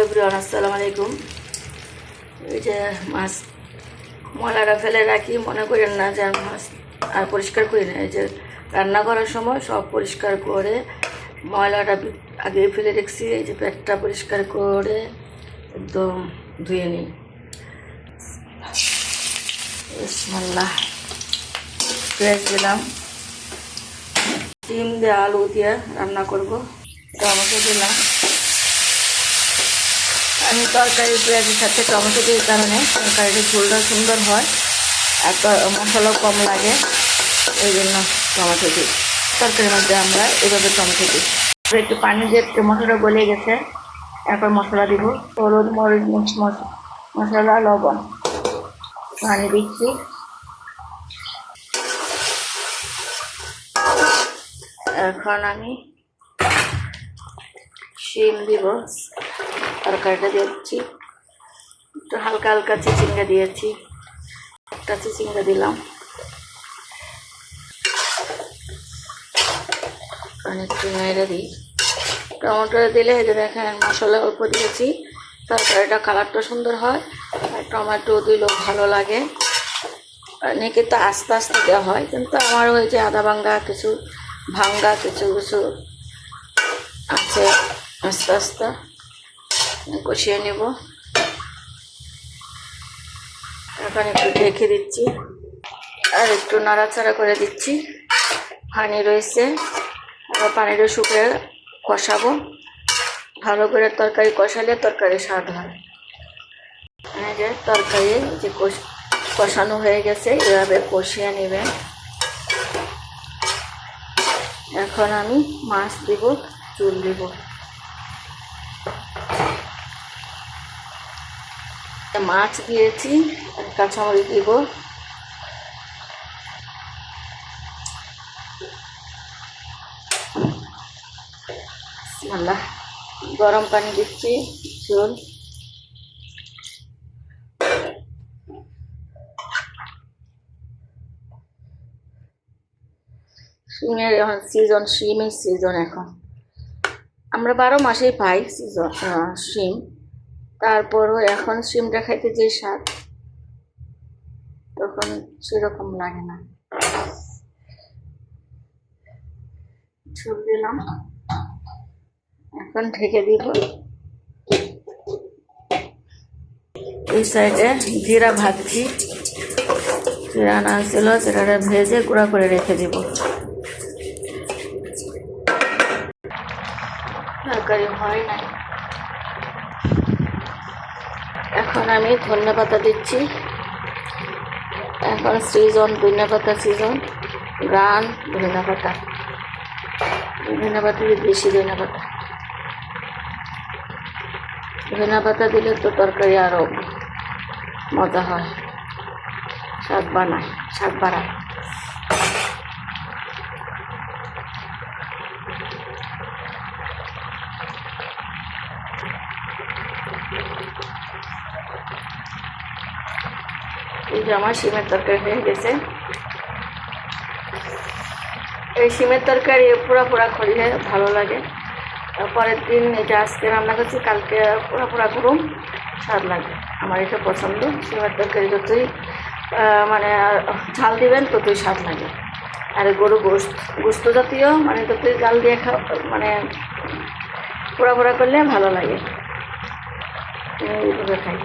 Everyone, আসসালামু আলাইকুম। এই যে মাছ ময়লাটা ফেলে রাখি, মনে করেন না যে আমি মাছ আর পরিষ্কার করি না। এই যে রান্না করার সময় সব পরিষ্কার করে ময়লাটা আগে ফেলে রেখেছি। এই যে পেটটা পরিষ্কার করে একদম ধুয়ে নিই। বিসমিল্লাহ। পেঁয়াজ দিলাম, ডিম দিয়ে আলু দিয়ে রান্না করব। টমেটো দিলাম। আমি তরকারি পেঁয়াজের সাথে টমেটো দিয়ে কারণে তরকারিটা ঝোলটা সুন্দর হয়, আর মশলাও কম লাগে, এই জন্য টমেটো দিই। তরকারির মধ্যে আমরা এভাবে টমেটো দিই। একটু পানি দিয়ে মশলাটা গলে গেছে, এরপর মশলা দিব। হলুদ, মরিচ, মশলা, লবণ, পানি দিচ্ছি। এখন আমি শিম দিব, তরকারিটা দিচ্ছি। একটু হালকা হালকা চিচিঙ্গা দিয়েছি, একটা চিচিঙ্গা দিলাম। একটু নেড়ে দিই। টমেটো দিলে এই যে দেখেন মশলা অল্প দিয়েছি, তরকারিটা কালারটা সুন্দর হয়। আর টমেটো দিলেও ভালো লাগে। অনেকে তো আস্তে আস্তে দেওয়া হয়, কিন্তু আমার ওই যে আদা ভাঙ্গা কিছু কিছু আছে, আস্তে আস্তে কষিয়ে নেব। এখন একটু ঢেকে দিচ্ছি আর একটু নাড়াচাড়া করে দিচ্ছি। পানি রয়েছে, আবার পানিটা শুকিয়ে কষাবো। ভালো করে তরকারি কষালে তরকারি স্বাদ হয়। এই যে তরকারি যে কষানো হয়ে গেছে, এভাবে কষিয়ে নেবেন। এখন আমি মাছ দিব, চুল দিব। মাছ দিয়েছি, কাঁচামরিচ দিব। বিসমিল্লাহ। গরম পানি দিচ্ছি, চুল। শিমের এখন সিজন, শিমের সিজন। এখন আমরা 12 মাসেই পাই সিজন শিম। তারপরও এখন শিমটা খাইতে যে স্বাদ, তখন সেরকম লাগে না। ঝোল দিলাম, এখন ঢেকে দিব। এই সাইডে জিরা ভাজছি, জিরা আনা ছিল, জিরাটা ভেজে গুঁড়া করে রেখে দিব। তরকারি হয় নাই। এখন আমি ধনে পাতা দিচ্ছি। এখন সিজন ধনে পাতা সিজন, রান ধনে পাতা বেশি। ধনে পাতা দিলে তো তরকারি আরো মজা হয়, স্বাদ বাড়ায়। এই যে আমার শিমের তরকারি হয়ে গেছে। এই শিমের তরকারি পোড়া করলে ভালো লাগে। পরের দিন এটা আজকে রান্না করছি, কালকে পোড়া করুন, স্বাদ লাগে। আমার এটা পছন্দ। শিমের তরকারি যতই মানে ঝাল দিবেন ততই স্বাদ লাগে। আর গরু গোস্ত জাতীয় মানে যতই জাল দিয়ে মানে পোড়া করলে ভালো লাগে। এইভাবে খাই।